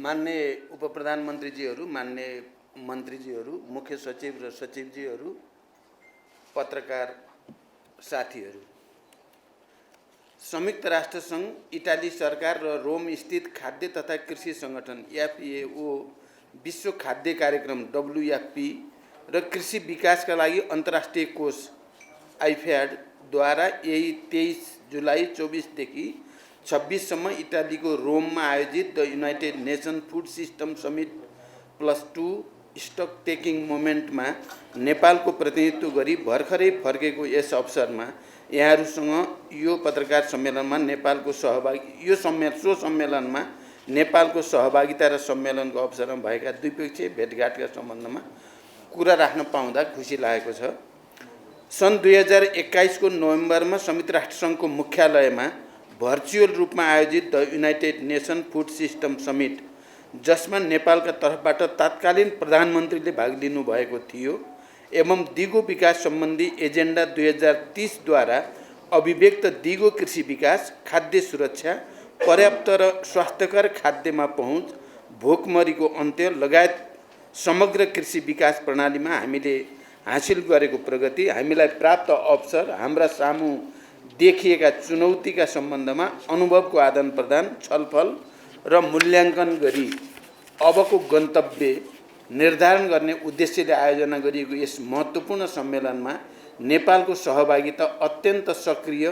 माननीय उपप्रधानमन्त्रीजीहरू, माननीय मन्त्रीजीहरू, मुख्य सचिव र सचिवजीहरू, पत्रकार साथीहरू, संयुक्त राष्ट्र संघ, इटाली सरकार र रोम स्थित खाद्य तथा कृषि संगठन FAO, विश्व खाद्य कार्यक्रम WFP र कृषि विकासका लागि अन्तर्राष्ट्रिय कोष IFAD द्वारा यही 23 जुलाई 24 देखि 26 सम्म इटालीको रोममा आयोजित the United Nation food system summit +2 stock taking मोमेन्टमा नेपालको प्रतिनिधित्व गरी भर्खरै फर्केको यस अवसरमा यहाँहरूसँग यो पत्रकार सम्मेलनमा नेपालको सम्मेलनमा नेपालको सहभागिता र सम्मेलनको अवसरमा भएका द्विपक्षीय भेटघाटका सम्बन्धमा कुरा राख्न पाउँदा खुसी लागेको छ। सन् 2021 को नोभेम्बरमा संयुक्त राष्ट्रसङ्घको मुख्यालयमा भर्चुअल रूपमा आयोजित the United Nation food system summit, जसमा नेपालका तर्फबाट तत्कालीन प्रधानमन्त्रीले भाग लिनुभएको थियो एवं दिगो विकास सम्बन्धी एजेन्डा 2030 द्वारा अभिव्यक्त दिगो कृषि विकास, खाद्य सुरक्षा, पर्याप्त र स्वास्थ्यकर खाद्यमा पहुँच, भोकमरीको अन्त्य लगायत समग्र कृषि विकास प्रणालीमा हामीले हासिल गरेको प्रगति, हामीलाई प्राप्त अवसर, हाम्रा सामु देखिएका चुनौतीका सम्बन्धमा अनुभवको आदान प्रदान, छलफल र मूल्याङ्कन गरी अबको गन्तव्य निर्धारण गर्ने उद्देश्यले आयोजना गरिएको यस महत्त्वपूर्ण सम्मेलनमा नेपालको सहभागिता अत्यन्त सक्रिय,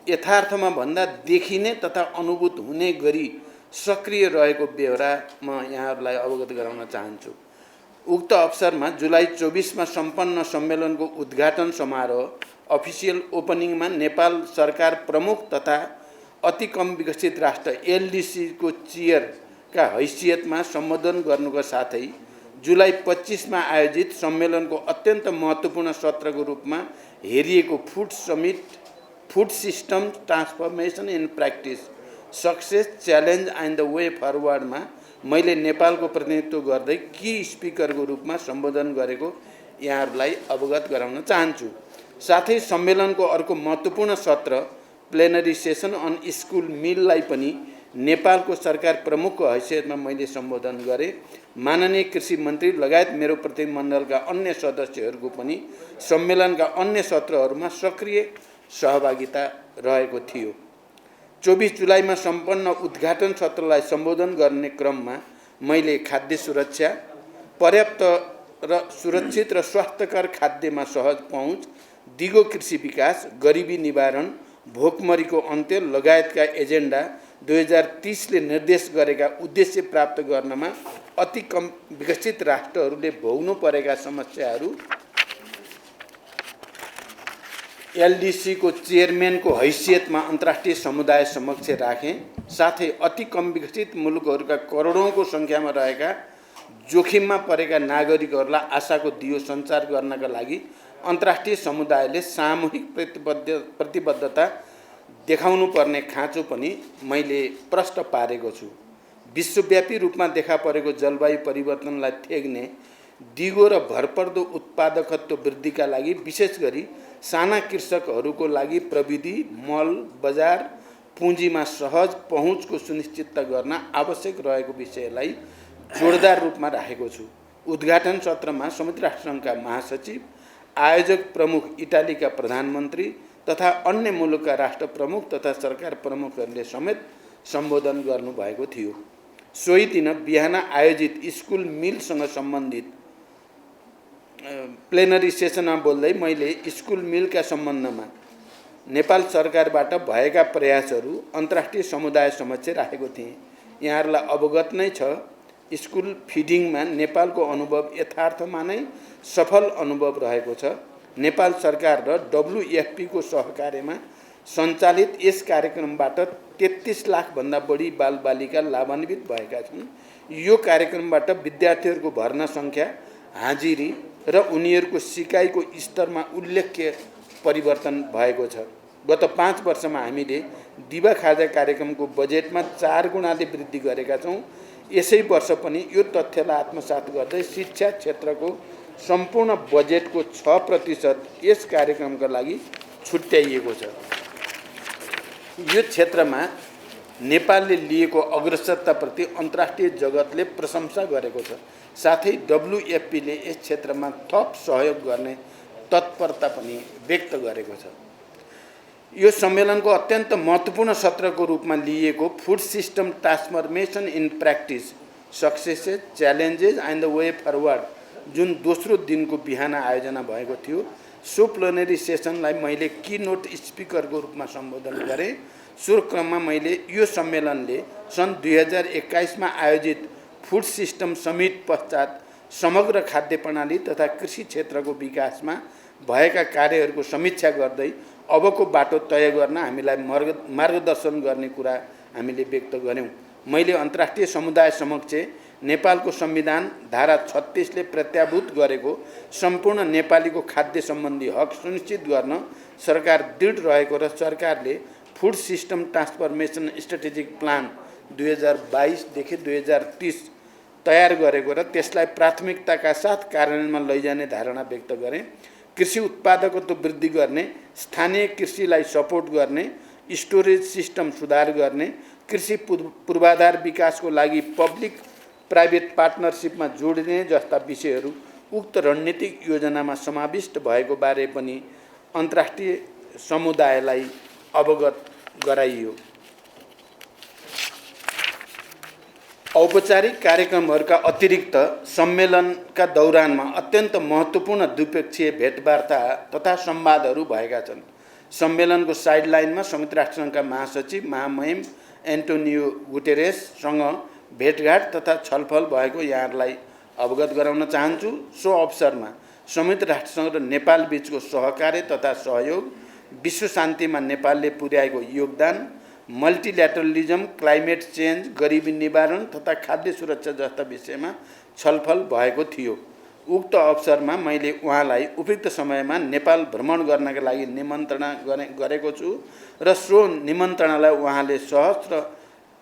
यथार्थमा भन्दा देखिने तथा अनुभूत हुने गरी सक्रिय रहेको बेहोरा म यहाँहरूलाई अवगत गराउन चाहन्छु। उक्त अवसरमा जुलाई 24 मा सम्पन्न सम्मेलनको उद्घाटन समारोह अफिसियल ओपनिङमा नेपाल सरकार प्रमुख तथा अति कम विकसित राष्ट्र LDC को चेयरका हैसियतमा सम्बोधन गर्नुका साथै जुलाई 25 मा आयोजित सम्मेलनको अत्यन्त महत्त्वपूर्ण सत्रको रूपमा हेरिएको food system transformation in practice, success, challenge and the way फरवर्डमा मैले नेपालको प्रतिनिधित्व गर्दै की स्पिकरको रूपमा सम्बोधन गरेको यहाँहरूलाई अवगत गराउन चाहन्छु। साथै सम्मेलनको अर्को महत्त्वपूर्ण सत्र प्लेनरी सेसन अन स्कुल मिललाई पनि नेपालको सरकार प्रमुखको हैसियतमा मैले सम्बोधन गरेँ। माननीय कृषि मन्त्री लगायत मेरो प्रतिनिधिमण्डलका अन्य सदस्यहरूको पनि सम्मेलनका अन्य सत्रहरूमा सक्रिय सहभागिता रहेको थियो। 24 जुलाईमा सम्पन्न उद्घाटन सत्रलाई सम्बोधन गर्ने क्रममा मैले खाद्य सुरक्षा, पर्याप्त र सुरक्षित र स्वास्थ्यकर खाद्यमा सहज पहुँच, दिगो कृषि विकास, गरिबी निवारण, भोकमरीको अन्त्य लगायतका एजेन्डा 2030 ले निर्देश गरेका उद्देश्य प्राप्त गर्नमा अति कम विकसित राष्ट्रहरूले भोग्नु परेका समस्याहरू LDC को चेयरम्यानको हैसियतमा अन्तर्राष्ट्रिय समुदाय समक्ष राखेँ। साथै अति कम विकसित मुलुकहरूका करोडौँको सङ्ख्यामा रहेका जोखिममा परेका नागरिकहरूलाई आशाको दियो सञ्चार गर्नका लागि अन्तर्राष्ट्रिय समुदायले सामूहिक प्रतिबद्धता देखाउनु पर्ने खाँचो पनि मैले प्रष्ट पारेको छु। विश्वव्यापी रूपमा देखा परेको जलवायु परिवर्तनलाई थेग्ने दिगो र भरपर्दो उत्पादकत्व वृद्धिका लागि विशेष गरी साना कृषकहरूको लागि प्रविधि, मल, बजार, पुँजीमा सहज पहुँचको सुनिश्चितता गर्न आवश्यक रहेको विषयलाई जोडदार रूपमा राखेको छु। उद्घाटन सत्रमा संयुक्त राष्ट्रसङ्घका महासचिव, आयोजक प्रमुख इटालीका प्रधानमन्त्री तथा अन्य मुलुकका राष्ट्र प्रमुख तथा सरकार प्रमुखहरूले समेत सम्बोधन गर्नुभएको थियो। सोही दिन बिहान आयोजित स्कुल मिलसँग सम्बन्धित प्लेनरी सेसनमा बोल्दै मैले स्कुल मिलका सम्बन्धमा नेपाल सरकारबाट भएका प्रयासहरू अन्तर्राष्ट्रिय समुदाय समक्ष राखेको थिएँ। यहाँहरूलाई अवगत नै छ, स्कुल फिडिङमा नेपालको अनुभव यथार्थमा नै सफल अनुभव रहेको छ। नेपाल सरकार र WFP को सहकार्यमा सञ्चालित यस कार्यक्रमबाट 33 लाखभन्दा बढी बालबालिका लाभान्वित भएका छन्। यो कार्यक्रमबाट विद्यार्थीहरूको भर्ना सङ्ख्या, हाजिरी र उनीहरूको सिकाइको स्तरमा उल्लेख्य परिवर्तन भएको छ। गत 5 वर्षमा हामीले दिवा खाजा कार्यक्रमको बजेटमा 4 गुणाले वृद्धि गरेका छौँ। यसै वर्ष पनि यो तथ्यलाई आत्मसात गर्दै शिक्षा क्षेत्रको सम्पूर्ण बजेटको 6% यस कार्यक्रमका लागि छुट्याइएको छ। यो क्षेत्रमा नेपालले लिएको अग्रसरताप्रति अन्तर्राष्ट्रिय जगतले प्रशंसा गरेको छ। साथै डब्ल्युएफपीले यस क्षेत्रमा थप सहयोग गर्ने तत्परता पनि व्यक्त गरेको छ। यो सम्मेलनको अत्यन्त महत्त्वपूर्ण सत्रको रूपमा लिएको food system transformation in practice successes challenges and the way forward जुन दोस्रो दिनको बिहान आयोजना भएको थियो, सो प्लेनरी सेसनलाई मैले कीनोट स्पिकरको रूपमा सम्बोधन गरेँ। सो क्रममा मैले यो सम्मेलनले सन् 2021मा आयोजित फुड सिस्टम समिट पश्चात समग्र खाद्य प्रणाली तथा कृषि क्षेत्रको विकासमा भएका कार्यहरूको समीक्षा गर्दै अबको बाटो तय गर्न हामीलाई मार्गदर्शन गर्ने कुरा हामीले व्यक्त गर्यौँ। मैले अन्तर्राष्ट्रिय समुदाय समक्ष नेपालको संविधान धारा 36ले प्रत्याभूत गरेको सम्पूर्ण नेपालीको खाद्य सम्बन्धी हक सुनिश्चित गर्न सरकार दृढ रहेको र सरकारले food system transformation strategic plan 2022 देखि 2030 तयार गरेको र त्यसलाई प्राथमिकताका साथ कार्यान्वयनमा लैजाने धारणा व्यक्त गरेँ। कृषि उत्पादकत्व वृद्धि गर्ने, स्थानीय कृषिलाई सपोर्ट गर्ने, स्टोरेज सिस्टम सुधार गर्ने, कृषि पूर्वाधार विकासको लागि पब्लिक प्राइभेट पार्टनरसिपमा जोडिने जस्ता विषयहरू उक्त रणनीतिक योजनामा समाविष्ट भएको बारे पनि अन्तर्राष्ट्रिय समुदायलाई अवगत गराइयो। औपचारिक कार्यक्रमहरूका अतिरिक्त सम्मेलनका दौरानमा अत्यन्त महत्त्वपूर्ण द्विपक्षीय भेटवार्ता तथा संवादहरू भएका छन्। सम्मेलनको साइडलाइनमा संयुक्त राष्ट्रसङ्घका महासचिव महामहिम एन्टोनियो गुटेरेससँग भेटघाट तथा छलफल भएको यहाँहरूलाई अवगत गराउन चाहन्छु। सो अवसरमा संयुक्त राष्ट्रसङ्घ र नेपाल बीचको सहकार्य तथा सहयोग, विश्व शान्तिमा नेपालले पुर्याएको योगदान, मल्टिल्याटरलिजम, क्लाइमेट चेन्ज, गरिबी निवारण तथा खाद्य सुरक्षा जस्ता विषयमा छलफल भएको थियो। उक्त अवसरमा मैले उहाँलाई उपयुक्त समयमा नेपाल भ्रमण गर्नका लागि निमन्त्रणा गरेको छु र सो निमन्त्रणालाई उहाँले सहर्ष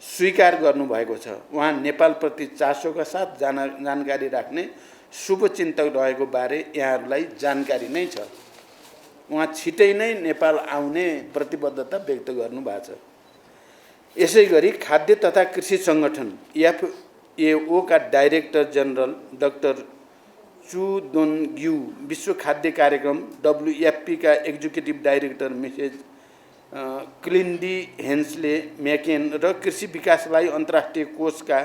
स्वीकार गर्नुभएको छ। उहाँ नेपालप्रति चासोका साथ जानकारी राख्ने शुभचिन्तक रहेको बारे यहाँहरूलाई जानकारी नै छ। उहाँ छिटै नै नेपाल आउने प्रतिबद्धता व्यक्त गर्नुभएको छ। यसै गरी खाद्य तथा कृषि सङ्गठन FAO का डाइरेक्टर जनरल डाक्टर चु दोन्ग्यू, विश्व खाद्य कार्यक्रम WFP का एक्जिक्युटिभ डाइरेक्टर मिसेज क्लिन्डी हेन्सले म्याकेन र कृषि विकासलाई अन्तर्राष्ट्रिय कोषका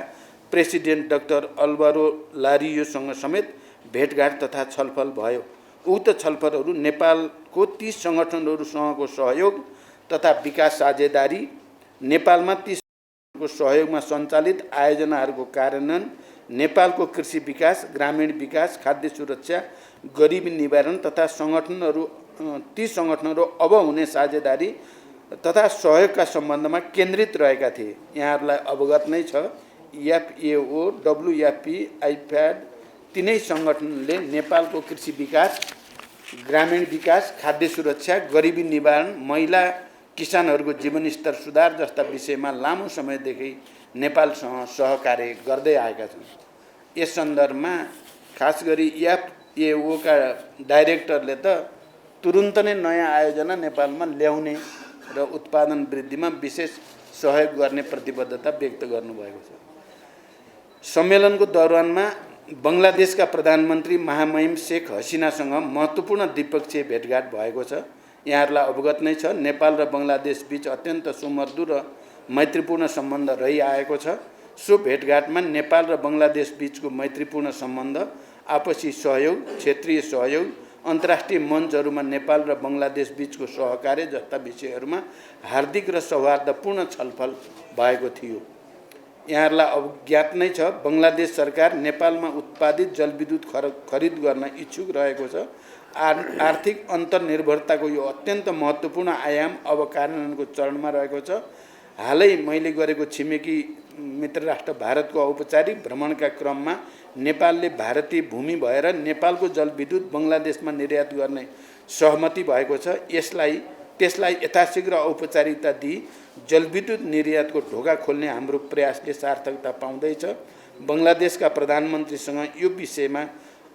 प्रेसिडेन्ट डाक्टर अल्भारो लारियोसँग समेत भेटघाट तथा छलफल भयो। उक्त छलफलहरू नेपालको ती सङ्गठनहरूसँगको सहयोग तथा विकास साझेदारी, नेपालमा ती को सहयोगमा सञ्चालित आयोजनाहरूको कार्यान्वयन, नेपालको कृषि विकास, ग्रामीण विकास, खाद्य सुरक्षा, गरिबी निवारण तथा ती सङ्गठनहरू अब हुने साझेदारी तथा सहयोगका सम्बन्धमा केन्द्रित रहेका थिए। यहाँहरूलाई अवगत नै छ, FAO, WFP, IFAD तीनै सङ्गठनले नेपालको कृषि विकास, ग्रामीण विकास, खाद्य सुरक्षा, गरिबी निवारण, महिला किसानहरूको जीवनस्तर सुधार जस्ता विषयमा लामो समयदेखि नेपालसँग सहकार्य गर्दै आएका छन्। यस सन्दर्भमा खास गरी FAO का डाइरेक्टरले त तुरुन्त नै नयाँ आयोजना नेपालमा ल्याउने र उत्पादन वृद्धिमा विशेष सहयोग गर्ने प्रतिबद्धता व्यक्त गर्नुभएको छ। सम्मेलनको दौरानमा बङ्गलादेशका प्रधानमन्त्री महामहिम शेख हसिनासँग महत्त्वपूर्ण द्विपक्षीय भेटघाट भएको छ। यहाँहरूलाई अवगत नै छ, नेपाल र बङ्गलादेश बीच अत्यन्त सुमधुर र मैत्रीपूर्ण सम्बन्ध रहिआएको छ। सो भेटघाटमा नेपाल र बङ्गलादेश बीचको मैत्रीपूर्ण सम्बन्ध, आपसी सहयोग, क्षेत्रीय सहयोग, अन्तर्राष्ट्रिय मञ्चहरूमा नेपाल र बङ्गलादेश बीचको सहकार्य जस्ता विषयहरूमा हार्दिक र सौहार्दपूर्ण छलफल भएको थियो। यहाँहरूलाई अवज्ञात नै छ, बङ्गलादेश सरकार नेपालमा उत्पादित जलविद्युत खरिद गर्न इच्छुक रहेको छ। आर्थिक अन्तर्निर्भरताको यो अत्यन्त महत्त्वपूर्ण आयाम अब कार्यान्वयनको चरणमा रहेको छ। हालै मैले गरेको छिमेकी मित्र राष्ट्र भारतको औपचारिक भ्रमणका क्रममा नेपालले भारतीय भूमि भएर नेपालको जलविद्युत बङ्गलादेशमा निर्यात गर्ने सहमति भएको छ। त्यसलाई यथाशीघ्र औपचारिकता दिई जलविद्युत निर्यातको ढोका खोल्ने हाम्रो प्रयासले सार्थकता पाउँदैछ। बङ्गलादेशका प्रधानमन्त्रीसँग यो विषयमा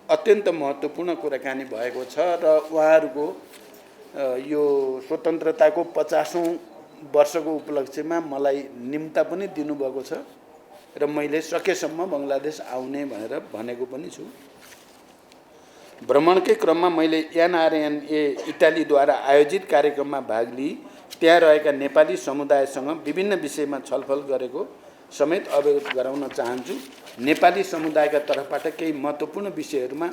अत्यन्त महत्त्वपूर्ण कुराकानी भएको छ र उहाँहरूको यो स्वतन्त्रताको 50औं वर्षको उपलक्ष्यमा मलाई निम्ता पनि दिनुभएको छ र मैले सकेसम्म बङ्गलादेश आउने भनेर भनेको पनि छु। भ्रमणकै क्रममा मैले एनआरएनए इटालीद्वारा आयोजित कार्यक्रममा भाग लिई त्यहाँ रहेका नेपाली समुदायसँग विभिन्न विषयमा छलफल गरेको समेत अवगत गराउन चाहन्छु। नेपाली समुदायका तर्फबाट केही महत्त्वपूर्ण विषयहरूमा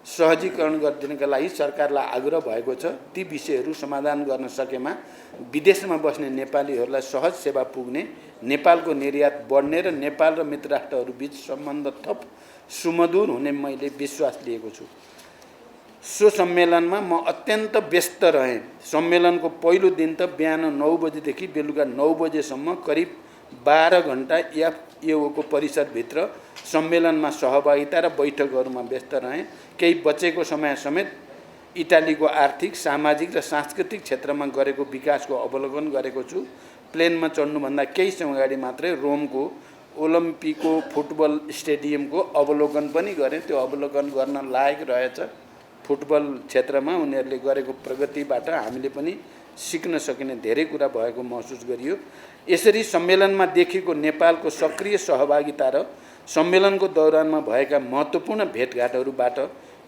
सहजीकरण गरिदिनका लागि सरकारलाई आग्रह भएको छ। ती विषयहरू समाधान गर्न सकेमा विदेशमा बस्ने नेपालीहरूलाई सहज सेवा पुग्ने, नेपालको निर्यात बढ्ने र नेपाल र मित्र राष्ट्रहरूबीच सम्बन्ध थप सुमधुर हुने मैले विश्वास लिएको छु। सो सम्मेलनमा म अत्यन्त व्यस्त रहेँ। सम्मेलनको पहिलो दिन त बिहान 9 बजेदेखि बेलुका 9 बजेसम्म करिब 12 घण्टा एफएओको परिसरभित्र सम्मेलनमा सहभागिता र बैठकहरूमा व्यस्त रहेँ। केही बचेको समय समेत इटालीको आर्थिक, सामाजिक र सांस्कृतिक क्षेत्रमा गरेको विकासको अवलोकन गरेको छु। प्लेनमा चढ्नुभन्दा केही समय अगाडि मात्रै रोमको ओलम्पिको फुटबल स्टेडियमको अवलोकन पनि गरेँ। त्यो अवलोकन गर्न लायक रहेछ। फुटबल क्षेत्रमा उनीहरूले गरेको प्रगतिबाट हामीले पनि सिक्न सकिने धेरै कुरा भएको महसुस गरियो। यसरी सम्मेलनमा देखिएको नेपालको सक्रिय सहभागिता र सम्मेलनको दौरानमा भएका महत्त्वपूर्ण भेटघाटहरूबाट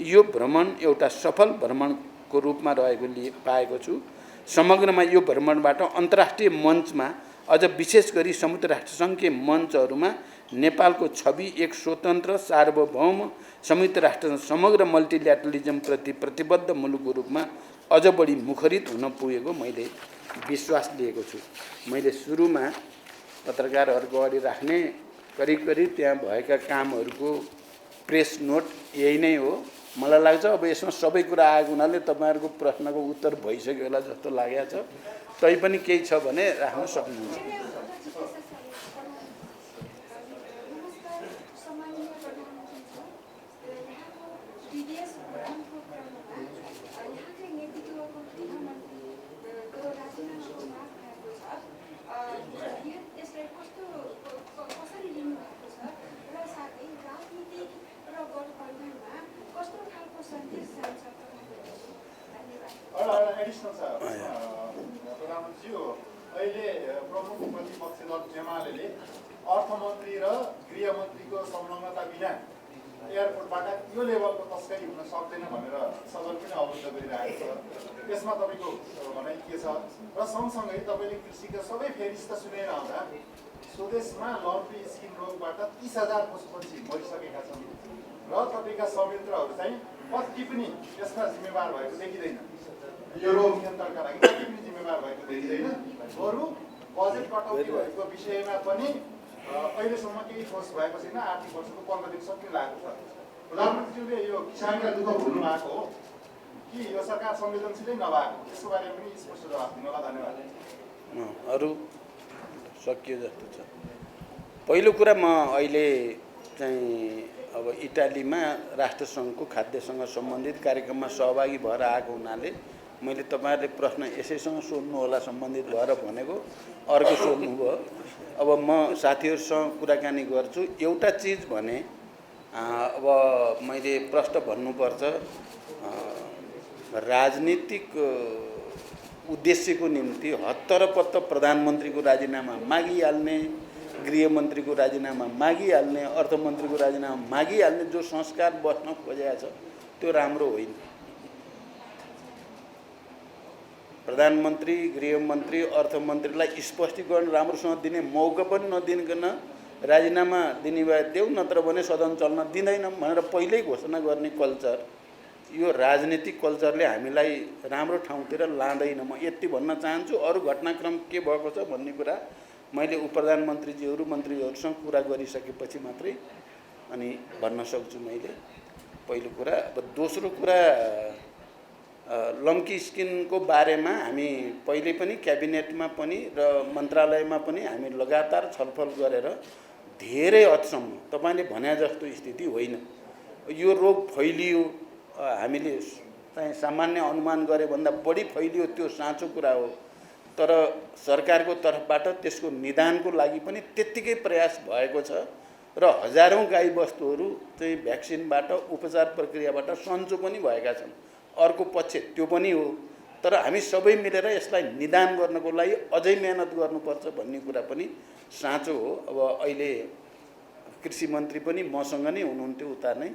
यो भ्रमण एउटा सफल भ्रमणको रूपमा रहेको पाएको छु। समग्रमा यो भ्रमणबाट अन्तर्राष्ट्रिय मञ्चमा अझ विशेष गरी संयुक्त राष्ट्रसङ्घीय मञ्चहरूमा नेपालको छवि एक स्वतन्त्र, सार्वभौम, संयुक्त राष्ट्र समग्र मल्टिल्याटरलिजमप्रति प्रतिबद्ध मुलुकको रूपमा अझ बढी मुखरित हुन पुगेको मैले विश्वास लिएको छु। मैले सुरुमा पत्रकारहरूको अगाडि राख्ने करिब करिब त्यहाँ भएका कामहरूको प्रेस नोट यही नै हो। मलाई लाग्छ अब यसमा सबै कुरा आएको हुनाले तपाईँहरूको प्रश्नको उत्तर भइसक्यो होला जस्तो लागेको छ। तैपनि केही छ भने राख्न सक्नुहुन्छ। प्रधानमन्त्री अहिले प्रमुख प्रतिपक्षी दल एमाले अर्थमन्त्री र गृहमन्त्रीको संलग्नता बिना एयरपोर्टबाट यो लेभलको तस्करी हुन सक्दैन भनेर सदन पनि अवगत गरिरहेको छ। यसमा तपाईँको भनाइ के छ? र सँगसँगै तपाईँले कृषिका सबै फेरिस्त सुनेर आउँदा स्वदेशमा लम्पी स्किन रोगबाट 30,000 पशुपक्षी मरिसकेका छन् र तपाईँका संयन्त्रहरू चाहिँ कति पनि यसमा जिम्मेवार भएको देखिँदैन। यो रोग नियन्त्रणका लागि कति पनि जिम्मेवार भएको देखिँदैन। बरु बजेट कटौती भएको विषयमा पनि अहिलेसम्म केही ठोस भएको छैन। आर्थिक वर्षको 15 दिन सक्ने लागेको छ। प्रधानमन्त्रीले यो किसानका दुःख भुल्नु भएको हो कि यो सरकार संवेदनशीलै नभएको, यसको बारेमा पनि स्पष्ट जवाफ दिनु होला। धन्यवाद। अरू सकियो जस्तो छ। पहिलो कुरा म अहिले चाहिँ अब इटालीमा राष्ट्रसङ्घको खाद्यसँग सम्बन्धित कार्यक्रममा सहभागी भएर आएको हुनाले मैले तपाईँहरूले प्रश्न यसैसँग सोध्नु होला सम्बन्धित भएर भनेको, अर्को सोध्नुभयो। अब म साथीहरूसँग कुराकानी गर्छु। एउटा चिज भने अब मैले प्रश्न भन्नुपर्छ, राजनीतिक उद्देश्यको निम्ति हत्तरपत्त प्रधानमन्त्रीको राजीनामा मागिहाल्ने, गृहमन्त्रीको राजीनामा मागिहाल्ने, अर्थमन्त्रीको राजीनामा मागिहाल्ने जो संस्कार बस्न खोजेको छ त्यो राम्रो होइन। प्रधानमन्त्री, गृहमन्त्री, अर्थमन्त्रीलाई स्पष्टीकरण राम्रोसँग दिने मौका पनि नदिनकन राजीनामा दिने भए देऊ, नत्र भने सदन चल्न दिँदैनौँ भनेर पहिल्यै घोषणा गर्ने कल्चर, यो राजनीतिक कल्चरले हामीलाई राम्रो ठाउँतिर लाँदैन। म यति भन्न चाहन्छु। अरू घटनाक्रम के भएको छ भन्ने कुरा मैले उपप्रधानमन्त्रीज्यूहरू, मन्त्रीहरूसँग कुरा गरिसकेपछि मात्रै अनि भन्न सक्छु मैले। पहिलो कुरा। अब दोस्रो कुरा, लम्की स्किनको बारेमा हामी पहिले पनि क्याबिनेटमा पनि र मन्त्रालयमा पनि हामी लगातार छलफल गरेर धेरै हदसम्म तपाईँले भने जस्तो स्थिति होइन। यो रोग फैलियो, हामीले चाहिँ सामान्य अनुमान गरे भन्दा बढी फैलियो, त्यो साँचो कुरा हो। तर सरकारको तर्फबाट त्यसको निदानको लागि पनि त्यत्तिकै प्रयास भएको छ र हजारौं गाईबस्तुहरू चाहिँ भ्याक्सिनबाट, उपचार प्रक्रियाबाट सन्चो पनि भएका छन्। अर्को पक्ष त्यो पनि हो। तर हामी सबै मिलेर यसलाई निदान गर्नको लागि अझै मेहनत गर्नुपर्छ भन्ने कुरा पनि साँचो हो। अब अहिले कृषि मन्त्री पनि मसँग नै हुनुहुन्थ्यो उता नै,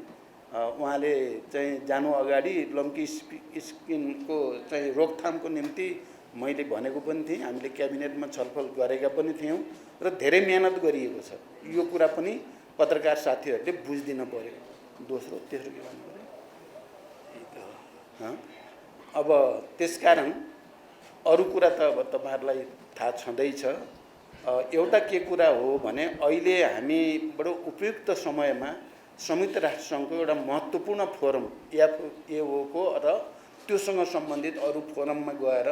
उहाँले चाहिँ जानु अगाडि लम्की स्किनको चाहिँ रोकथामको निम्ति मैले भनेको पनि थिएँ, हामीले क्याबिनेटमा छलफल गरेका पनि थियौँ र धेरै मेहनत गरिएको छ। यो कुरा पनि पत्रकार साथीहरूले बुझिदिनु पर्यो। तेस्रो के भन्नु पर्यो? अब त्यसकारण अरू कुरा त अब तपाईँहरूलाई थाहा छँदैछ। एउटा के कुरा हो भने अहिले हामी बडो उपयुक्त समयमा संयुक्त राष्ट्रसङ्घको एउटा महत्त्वपूर्ण फोरम एफएओको र त्योसँग सम्बन्धित अरू फोरममा गएर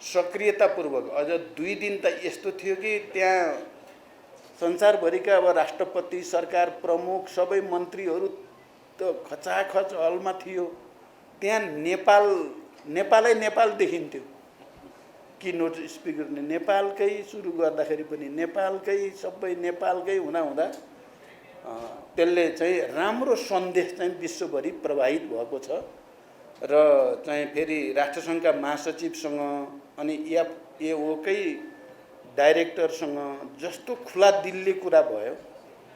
सक्रियतापूर्वक, अझ 2 दिन त यस्तो थियो कि त्यहाँ संसारभरिका अब राष्ट्रपति, सरकार प्रमुख, सबै मन्त्रीहरू त खचाखच हलमा थियो। त्यहाँ नेपालै नेपाल देखिन्थ्यो। कि नोट स्पिकर नेपालकै सुरु गर्दाखेरि पनि नेपालकै सबै नेपालकै हुँदा त्यसले चाहिँ राम्रो सन्देश चाहिँ विश्वभरि प्रवाहित भएको छ। र चाहिँ फेरि राष्ट्रसङ्घका महासचिवसँग अनि एफएओकै डाइरेक्टरसँग जस्तो खुला दिलले कुरा भयो,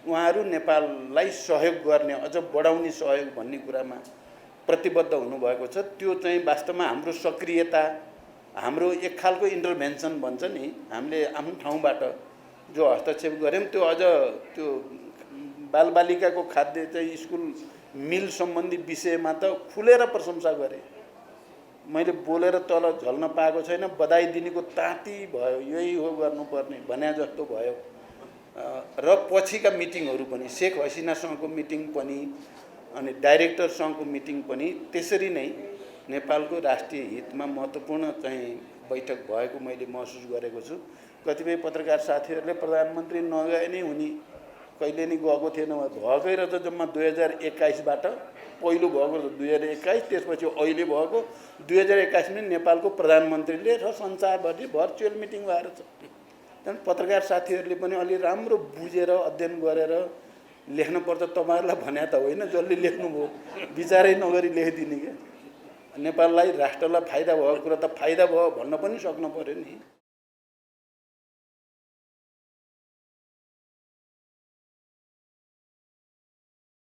उहाँहरू नेपाललाई सहयोग गर्ने, अझ बढाउने सहयोग भन्ने कुरामा प्रतिबद्ध हुनुभएको छ। त्यो चाहिँ वास्तवमा हाम्रो सक्रियता, हाम्रो एक खालको इन्टरभेन्सन भन्छ नि, हामीले आफ्नो ठाउँबाट जो हस्तक्षेप गऱ्यौँ त्यो अझ त्यो बालबालिकाको खाद्य चाहिँ स्कुल मिल सम्बन्धी विषयमा त खुलेर प्रशंसा गरेँ। मैले बोलेर तल झल्न पाएको छैन, बधाई दिनेको ताती भयो, यही हो गर्नुपर्ने भन्या जस्तो भयो। र पछिका मिटिङहरू पनि, शेख हसिनासँगको मिटिङ पनि अनि डाइरेक्टरसँगको मिटिङ पनि त्यसरी नै नेपालको राष्ट्रिय हितमा महत्त्वपूर्ण चाहिँ बैठक भएको मैले महसुस गरेको छु। कतिपय पत्रकार साथीहरूले प्रधानमन्त्री नगए नै हुने, कहिले नि गएको थिएन, भएकै र त जम्मा 2021बाट पहिलो भएको 2021, त्यसपछि अहिले भएको 2021 में नेपालको प्रधानमन्त्रीले र संसारभरि भर्चुअल मिटिङ भएर छ। त्यहाँदेखि पत्रकार साथीहरूले पनि अलि राम्रो बुझेर अध्ययन गरेर लेख्नुपर्छ। तपाईँहरूलाई भने त होइन, जसले लेख्नुभयो विचारै नगरी लेखिदिने क्या। नेपाललाई, राष्ट्रलाई फाइदा भएको कुरा त फाइदा भयो भन्न पनि सक्नु पर्यो नि।